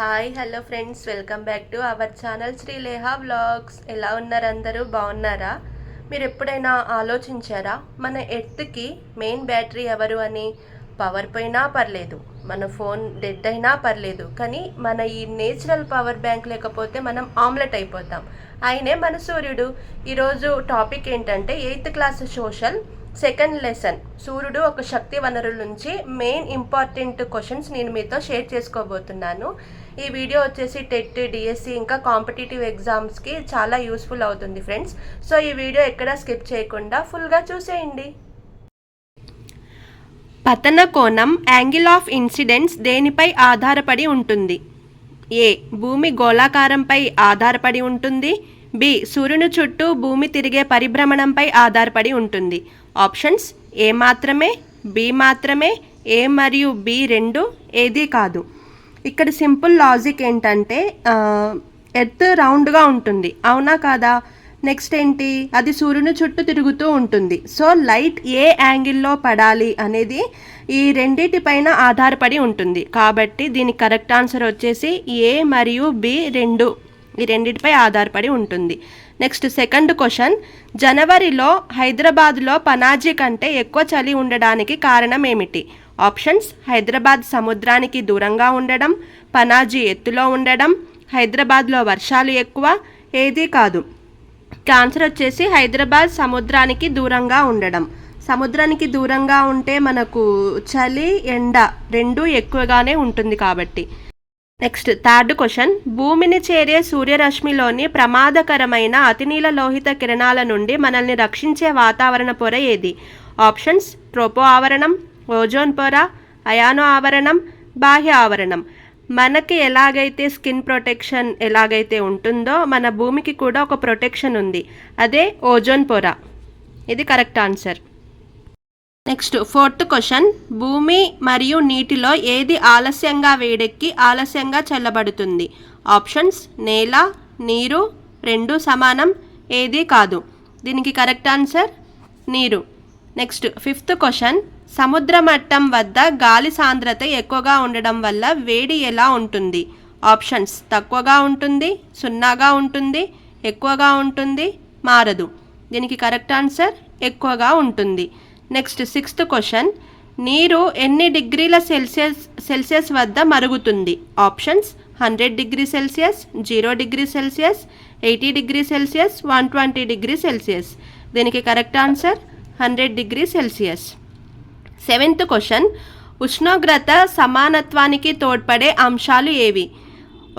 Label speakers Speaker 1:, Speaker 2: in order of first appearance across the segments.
Speaker 1: Hi hello friends, welcome back to our channel Srileha vlogs. ఎలా ఉన్నారు? అందరూ బాగున్నారా? మీరు ఎప్పుడైనా ఆలోచించారా మన ఎర్త్కి మెయిన్ బ్యాటరీ ఎవరు అని? పవర్ పోయినా పర్లేదు, మన ఫోన్ డెడ్ అయినా పర్లేదు, కానీ మన ఈ నేచురల్ పవర్ బ్యాంక్ లేకపోతే మనం ఆమ్లెట్ అయిపోతాం. ఆయనే మన సూర్యుడు. ఈరోజు టాపిక్ ఏంటంటే 8th class social second lesson, సూర్యుడు ఒక శక్తి వనరుల నుంచి మెయిన్ ఇంపార్టెంట్ క్వశ్చన్స్ నేను మీతో షేర్ చేసుకోబోతున్నాను. ఈ వీడియో వచ్చేసి టెట్, డిఎస్సి ఇంకా కాంపిటేటివ్ ఎగ్జామ్స్కి చాలా యూస్ఫుల్ అవుతుంది ఫ్రెండ్స్. సో ఈ వీడియో ఎక్కడ స్కిప్ చేయకుండా ఫుల్గా చూసేయండి. పతన కోణం యాంగిల్ ఆఫ్ ఇన్సిడెన్స్ దేనిపై ఆధారపడి ఉంటుంది? ఏ. భూమి గోళాకారంపై ఆధారపడి ఉంటుంది. బి. సూర్యుని చుట్టూ భూమి తిరిగే పరిభ్రమణంపై ఆధారపడి ఉంటుంది. ఆప్షన్స్: ఏ మాత్రమే, బి మాత్రమే, ఏ మరియు బి రెండు, ఏది కాదు. ఇక్కడ సింపుల్ లాజిక్ ఏంటంటే ఎర్త్ రౌండ్గా ఉంటుంది, అవునా కాదా? నెక్స్ట్ ఏంటి, అది సూర్యుని చుట్టూ తిరుగుతూ ఉంటుంది. సో లైట్ ఏ యాంగిల్లో పడాలి అనేది ఈ రెండిటిపైన ఆధారపడి ఉంటుంది. కాబట్టి దీని కరెక్ట్ ఆన్సర్ వచ్చేసి ఏ మరియు బి రెండు, ఈ రెండిటిపై ఆధారపడి ఉంటుంది. నెక్స్ట్ సెకండ్ క్వశ్చన్, జనవరిలో హైదరాబాద్లో పనాజీ కంటే ఎక్కువ చలి ఉండడానికి కారణం ఏమిటి? ఆప్షన్స్: హైదరాబాద్ సముద్రానికి దూరంగా ఉండడం, పనాజీ ఎత్తులో ఉండడం, హైదరాబాద్లో వర్షాలు ఎక్కువ, ఏది కాదు. ఆన్సర్ వచ్చేసి హైదరాబాద్ సముద్రానికి దూరంగా ఉండడం. సముద్రానికి దూరంగా ఉంటే మనకు చలి, ఎండ రెండూ ఎక్కువగానే ఉంటుంది కాబట్టి. నెక్స్ట్ థర్డ్ క్వశ్చన్, భూమిని చేరే సూర్యరశ్మిలోని ప్రమాదకరమైన అతినీల లోహిత కిరణాల నుండి మనల్ని రక్షించే వాతావరణ పొర ఏది? ఆప్షన్స్: ట్రోపో ఆవరణం, ఓజోన్ పొర, అయానో ఆవరణం, బాహ్య ఆవరణం. మనకి ఎలాగైతే స్కిన్ ప్రొటెక్షన్ ఎలాగైతే ఉంటుందో మన భూమికి కూడా ఒక ప్రొటెక్షన్ ఉంది, అదే ఓజోన్ పొర. ఇది correct answer. Next fourth question, భూమి మరియు నీటిలో ఏది ఆలస్యంగా వేడెక్కి ఆలస్యంగా చల్లబడుతుంది? ఆప్షన్స్: నేల, నీరు, రెండు సమానం, ఏది కాదు. దీనికి కరెక్ట్ ఆన్సర్ నీరు. నెక్స్ట్ ఫిఫ్త్ క్వశ్చన్, సముద్ర మట్టం వద్ద గాలి సాంద్రత ఎక్కువగా ఉండడం వల్ల వేడి ఎలా ఉంటుంది? ఆప్షన్స్: తక్కువగా ఉంటుంది, సున్నాగా ఉంటుంది, ఎక్కువగా ఉంటుంది, మారదు. దీనికి కరెక్ట్ ఆన్సర్ ఎక్కువగా ఉంటుంది. నెక్స్ట్ సిక్స్త్ క్వశ్చన్, నీరు ఎన్ని డిగ్రీల సెల్సియస్ వద్ద మరుగుతుంది? Options: 100 degree celsius, 0 degree celsius, 80 degree celsius, 120 degree celsius. దీనికి correct answer 100 degree celsius. Seventh question, ఉష్ణోగ్రత సమానత్వానికి తోడ్పడే అంశాలు ఏవి?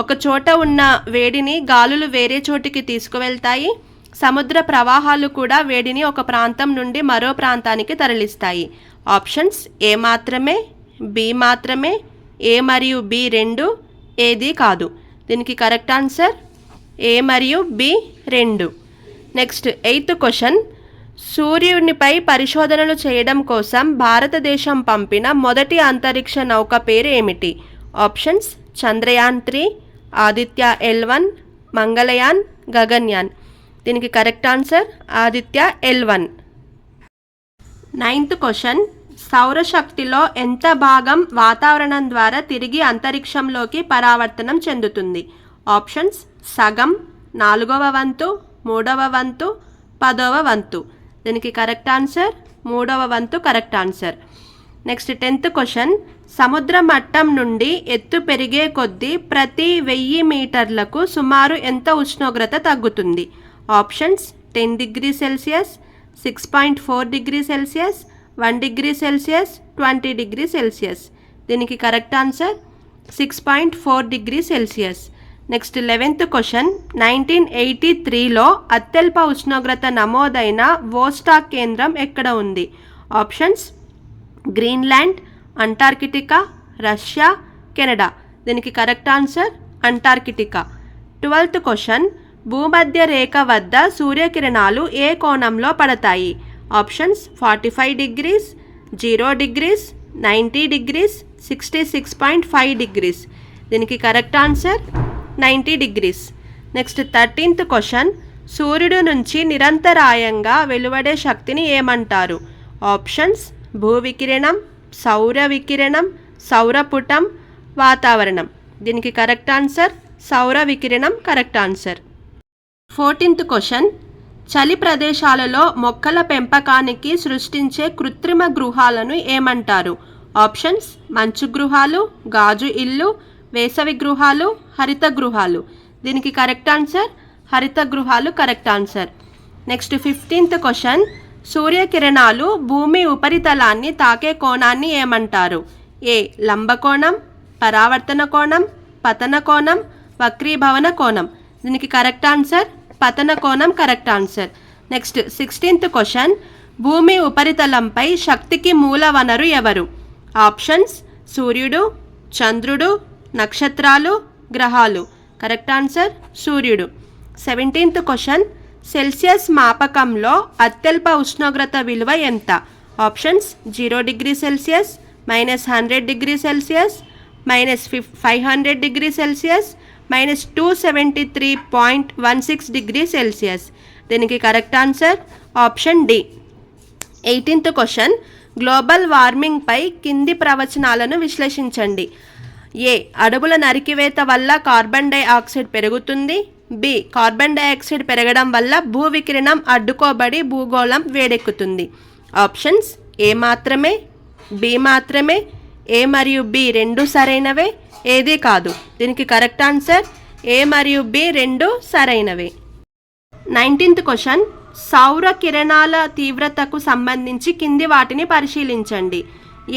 Speaker 1: ఒక చోట ఉన్న వేడిని గాలులు వేరే చోటికి తీసుకువెళ్తాయి. సముద్ర ప్రవాహాలు కూడా వేడిని ఒక ప్రాంతం నుండి మరో ప్రాంతానికి తరలిస్తాయి. ఆప్షన్స్: ఏ మాత్రమే, బి మాత్రమే, ఏ మరియు బి రెండు, ఏది కాదు. దీనికి కరెక్ట్ ఆన్సర్ ఏ మరియు బి రెండు. నెక్స్ట్ ఎయిత్ క్వశ్చన్, సూర్యునిపై పరిశోధనలు చేయడం కోసం భారతదేశం పంపిన మొదటి అంతరిక్ష నౌక పేరు ఏమిటి? Options: Chandrayaan 3, Aditya L1, Mangalyaan, Gaganyaan. దీనికి correct answer Aditya L1. Ninth question, సౌరశక్తిలో ఎంత భాగం వాతావరణం ద్వారా తిరిగి అంతరిక్షంలోకి పరావర్తనం చెందుతుంది? ఆప్షన్స్: సగం, 4వ వంతు, 3వ వంతు, 10వ వంతు. దీనికి కరెక్ట్ ఆన్సర్ 3వ వంతు correct answer. Next 10th question, సముద్ర మట్టం నుండి ఎత్తు పెరిగే కొద్దీ ప్రతి 1000 మీటర్లకు సుమారు ఎంత ఉష్ణోగ్రత తగ్గుతుంది? Options: 10 degree celsius, 6.4 degree celsius, 1 degree celsius, 20 degree celsius. దీనికి correct answer 6.4 degree celsius. Next 11th question, 1983లో అత్యల్ప ఉష్ణోగ్రత నమోదైన వోస్టాక్ కేంద్రం ఎక్కడ ఉంది? Options: Greenland, Antarctica, Russia, Canada. దీనికి correct answer Antarctica. 12th question, భూమధ్య రేఖ వద్ద సూర్యకిరణాలు ఏ కోణంలో పడతాయి? Options: 45 degrees, 0 degrees, 90 degrees, 66.5 degrees. దీనికి correct answer 90 degrees. Next 13th question, సూర్యుడు నుంచి నిరంతరాయంగా వెలువడే శక్తిని ఏమంటారు? ఆప్షన్స్: భూ వికిరణం, సౌర వికిరణం, సౌరపుటం, వాతావరణం. దీనికి కరెక్ట్ ఆన్సర్ సౌర వికిరణం కరెక్ట్ ఆన్సర్. 14th క్వశ్చన్, చలి ప్రదేశాలలో మొక్కల పెంపకానికి సృష్టించే కృత్రిమ గృహాలను ఏమంటారు? ఆప్షన్స్ మంచు గృహాలు, గాజు ఇల్లు, వేసవి గృహాలు, హరిత గృహాలు. దీనికి కరెక్ట్ ఆన్సర్ హరిత గృహాలు correct answer. Next 15th question, సూర్యకిరణాలు భూమి ఉపరితలాన్ని తాకే కోణాన్ని ఏమంటారు? ఏ లంబకోణం, పరావర్తన కోణం, పతన కోణం, వక్రీభవన కోణం. దీనికి కరెక్ట్ ఆన్సర్ పతన కోణం correct answer. Next 16th question, భూమి ఉపరితలంపై శక్తికి మూల వనరు ఎవరు? ఆప్షన్స్ సూర్యుడు, చంద్రుడు, నక్షత్రాలు, గ్రహాలు. కరెక్ట్ ఆన్సర్ సూర్యుడు. 17th క్వశ్చన్, సెల్సియస్ మాపకంలో అత్యల్ప ఉష్ణోగ్రత విలువ ఎంత? Options 0 degree celsius, -100 degree celsius, -500 degree celsius, -273.16 degree celsius. దీనికి correct answer option D. 18th question, global వార్మింగ్పై కింది ప్రవచనాలను విశ్లేషించండి. ఏ అడవుల నరికివేత వల్ల కార్బన్ డైఆక్సైడ్ పెరుగుతుంది. బి కార్బన్ డైఆక్సైడ్ పెరగడం వల్ల భూ వికిరణం అడ్డుకోబడి భూగోళం వేడెక్కుతుంది. ఆప్షన్స్ ఏ మాత్రమే, బి మాత్రమే, ఏ మరియు బి రెండు సరైనవే, ఏది కాదు. దీనికి కరెక్ట్ ఆన్సర్ ఏ మరియు బి రెండు సరైనవే. 19th క్వశ్చన్, సౌర కిరణాల తీవ్రతకు సంబంధించి కింది వాటిని పరిశీలించండి.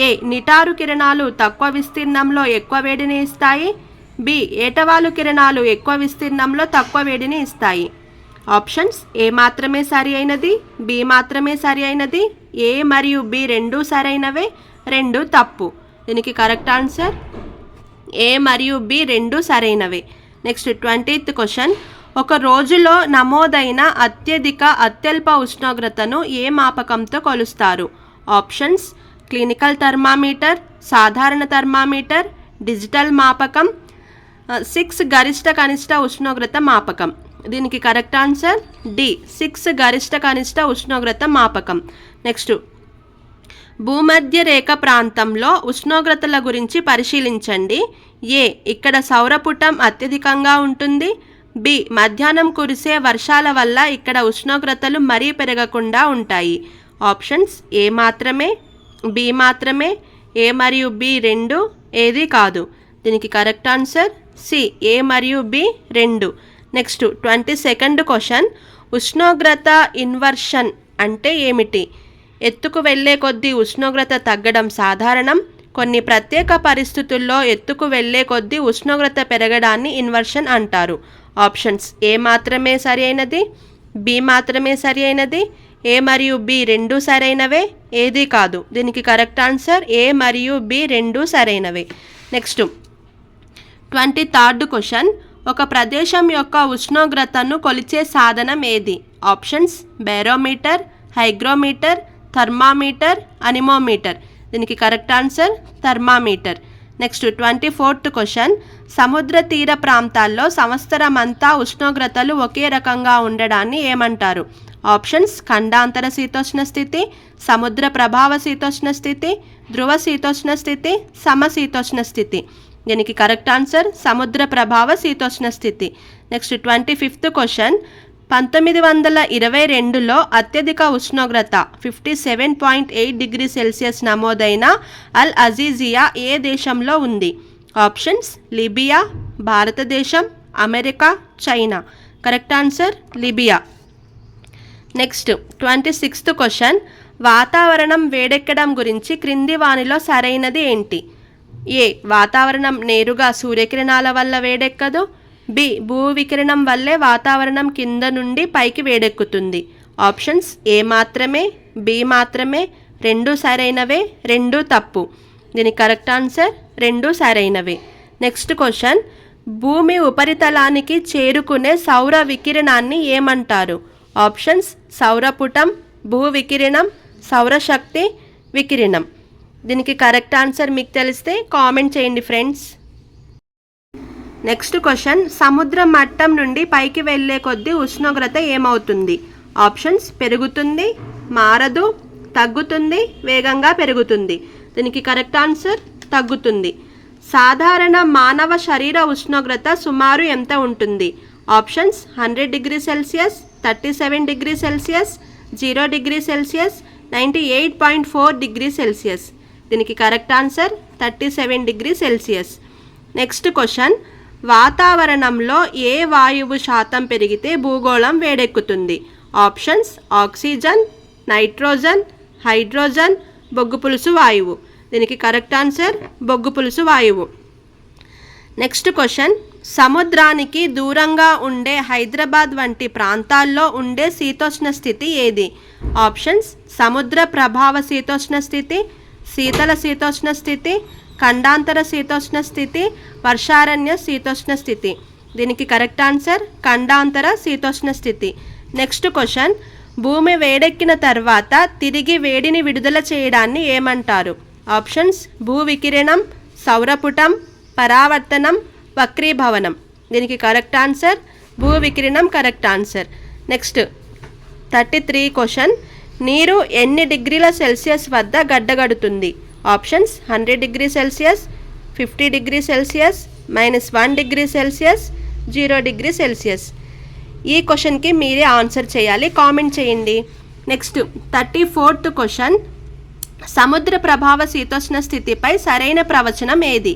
Speaker 1: ఏ నిటారు కిరణాలు తక్కువ విస్తీర్ణంలో ఎక్కువ వేడిని ఇస్తాయి. బి ఏటవాలు కిరణాలు ఎక్కువ విస్తీర్ణంలో తక్కువ వేడిని ఇస్తాయి. ఆప్షన్స్ ఏ మాత్రమే సరి అయినది, బి మాత్రమే సరి అయినది, ఏ మరియు బి రెండు సరైనవే, రెండు తప్పు. దీనికి కరెక్ట్ ఆన్సర్ ఏ మరియు బి రెండు సరైనవే. నెక్స్ట్ 20th క్వశ్చన్, ఒక రోజులో నమోదైన అత్యల్ప ఉష్ణోగ్రతను ఏ మాపకంతో కొలుస్తారు? ఆప్షన్స్ క్లినికల్ థర్మామీటర్, సాధారణ థర్మామీటర్, డిజిటల్ మాపకం, 6 గరిష్ట కనిష్ట ఉష్ణోగ్రత మాపకం. దీనికి కరెక్ట్ ఆన్సర్ డి 6 గరిష్ట కనిష్ట ఉష్ణోగ్రత మాపకం. నెక్స్ట్ భూమధ్య రేఖ ప్రాంతంలో ఉష్ణోగ్రతల గురించి పరిశీలించండి. ఏ ఇక్కడ సౌరపుటం అత్యధికంగా ఉంటుంది. బి మధ్యాహ్నం కురిసే వర్షాల వల్ల ఇక్కడ ఉష్ణోగ్రతలు మరీ పెరగకుండా ఉంటాయి. ఆప్షన్స్ ఏ మాత్రమే, బి మాత్రమే, ఏ మరియు బి రెండు, ఏది కాదు. దీనికి కరెక్ట్ ఆన్సర్ సి ఏ మరియు బి రెండు. నెక్స్ట్ 22nd క్వశ్చన్, ఉష్ణోగ్రత ఇన్వర్షన్ అంటే ఏమిటి? ఎత్తుకు వెళ్ళే కొద్దీ ఉష్ణోగ్రత తగ్గడం సాధారణం. కొన్ని ప్రత్యేక పరిస్థితుల్లో ఎత్తుకు వెళ్ళే కొద్దీ ఉష్ణోగ్రత పెరగడాన్ని ఇన్వర్షన్ అంటారు. ఆప్షన్స్ ఏ మాత్రమే సరి అయినది, బి మాత్రమే సరి అయినది, ఏ మరియు బి రెండు సరైనవే, ఏది కాదు. దీనికి కరెక్ట్ ఆన్సర్ ఏ మరియు బి రెండు సరైనవే. నెక్స్ట్ 23rd క్వశ్చన్, ఒక ప్రదేశం యొక్క ఉష్ణోగ్రతను కొలిచే సాధనం ఏది? Options barometer, hygrometer, thermometer, anemometer. దీనికి correct answer thermometer. Next 24th question, సముద్ర తీర ప్రాంతాల్లో సంవత్సరం అంతా ఉష్ణోగ్రతలు ఒకే రకంగా ఉండడాన్ని ఏమంటారు? ఆప్షన్స్ ఖండాంతర శీతోష్ణ స్థితి, సముద్ర ప్రభావ శీతోష్ణ స్థితి, ధ్రువ శీతోష్ణ స్థితి, సమశీతోష్ణ స్థితి. దీనికి కరెక్ట్ ఆన్సర్ సముద్ర ప్రభావ శీతోష్ణ స్థితి. నెక్స్ట్ 25th క్వశ్చన్, 1922లో అత్యధిక ఉష్ణోగ్రత 57.8 డిగ్రీ సెల్సియస్ నమోదైన అల్ అజీజియా ఏ దేశంలో ఉంది? ఆప్షన్స్ లిబియా, భారతదేశం, America, China. Correct answer Libya. Next 26th question, వాతావరణం వేడెక్కడం గురించి క్రింది వానిలో సరైనది ఏంటి? ఏ వాతావరణం నేరుగా సూర్యకిరణాల వల్ల వేడెక్కదు. బి భూ వికిరణం వల్లే వాతావరణం కింద నుండి పైకి వేడెక్కుతుంది. ఆప్షన్స్ ఏ మాత్రమే, బి మాత్రమే, రెండు సరైనవే, రెండు తప్పు. దీని కరెక్ట్ ఆన్సర్ రెండు సరైనవే. నెక్స్ట్ క్వశ్చన్, భూమి ఉపరితలానికి చేరుకునే సౌర వికిరణాన్ని ఏమంటారు? ఆప్షన్స్ సౌరపుటం, భూ వికిరణం, సౌరశక్తి, వికిరణం. దీనికి కరెక్ట్ ఆన్సర్ మీకు తెలిస్తే కామెంట్ చేయండి ఫ్రెండ్స్. నెక్స్ట్ క్వశ్చన్, సముద్ర మట్టం నుండి పైకి వెళ్ళే కొద్దీ ఉష్ణోగ్రత ఏమవుతుంది? ఆప్షన్స్ పెరుగుతుంది, మారదు, తగ్గుతుంది, వేగంగా పెరుగుతుంది. దీనికి కరెక్ట్ ఆన్సర్ తగ్గుతుంది. సాధారణ మానవ శరీర ఉష్ణోగ్రత సుమారు ఎంత ఉంటుంది? Options 100 degree celsius, 37 degree celsius, 0 degree celsius, 98.4 degree celsius. దీనికి correct answer 37 degree celsius. Next question, వాతావరణంలో ఏ వాయువు శాతం పెరిగితే భూగోళం వేడెక్కుతుంది? ఆప్షన్స్ ఆక్సిజన్, నైట్రోజన్, హైడ్రోజన్, బొగ్గు పులుసు వాయువు. దీనికి కరెక్ట్ ఆన్సర్ బొగ్గు పులుసు వాయువు. నెక్స్ట్ క్వశ్చన్, సముద్రానికి దూరంగా ఉండే హైదరాబాద్ వంటి ప్రాంతాల్లో ఉండే శీతోష్ణ స్థితి ఏది? ఆప్షన్స్ సముద్ర ప్రభావ శీతోష్ణ స్థితి, శీతల శీతోష్ణ స్థితి, ఖండాంతర శీతోష్ణ స్థితి, వర్షారణ్య శీతోష్ణ స్థితి. దీనికి కరెక్ట్ ఆన్సర్ ఖండాంతర శీతోష్ణ స్థితి. నెక్స్ట్ క్వశ్చన్, భూమి వేడెక్కిన తర్వాత తిరిగి వేడిని విడుదల చేయడాన్ని ఏమంటారు? ఆప్షన్స్ భూ వికిరణం, సౌరపుటం, పరావర్తనం, వక్రీభవనం. దీనికి కరెక్ట్ ఆన్సర్ భూ వికిరణం కరెక్ట్ ఆన్సర్. నెక్స్ట్ 33 క్వశ్చన్, నీరు ఎన్ని డిగ్రీల సెల్సియస్ వద్ద గడ్డగడుతుంది? Options 100 degree celsius, 50 degree celsius, -1 degree celsius, 0 degree celsius. ఈ క్వశ్చన్కి మీరే ఆన్సర్ చేయాలి, కామెంట్ చేయండి. నెక్స్ట్ 34th క్వశ్చన్, సముద్ర ప్రభావ శీతోష్ణ స్థితిపై సరైన ప్రవచనం ఏది?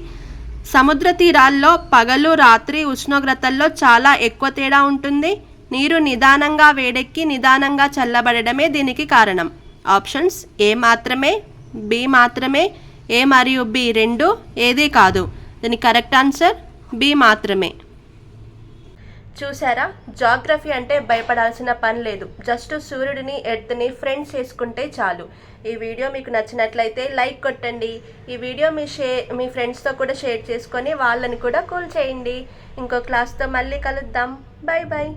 Speaker 1: సముద్ర తీరాల్లో పగలు రాత్రి ఉష్ణోగ్రతల్లో చాలా ఎక్కువ తేడా ఉంటుంది. నీరు నిదానంగా వేడెక్కి నిదానంగా చల్లబడడమే దీనికి కారణం. ఆప్షన్స్ ఏ మాత్రమే, బి మాత్రమే, ఏ మరియు బి రెండు, ఏది కాదు. దీనికి కరెక్ట్ ఆన్సర్ బి మాత్రమే. చూసారా, జాగ్రఫీ అంటే భయపడాల్సిన పని లేదు. జస్ట్ సూర్యుడిని ఎర్త్ని ఫ్రెండ్స్ చేసుకుంటే చాలు. ఈ వీడియో మీకు నచ్చినట్లయితే లైక్ కొట్టండి. ఈ వీడియో మీ ఫ్రెండ్స్తో కూడా షేర్ చేసుకొని వాళ్ళని కూడా కూల్ చేయండి. ఇంకో క్లాస్తో మళ్ళీ కలుద్దాం. Bye bye.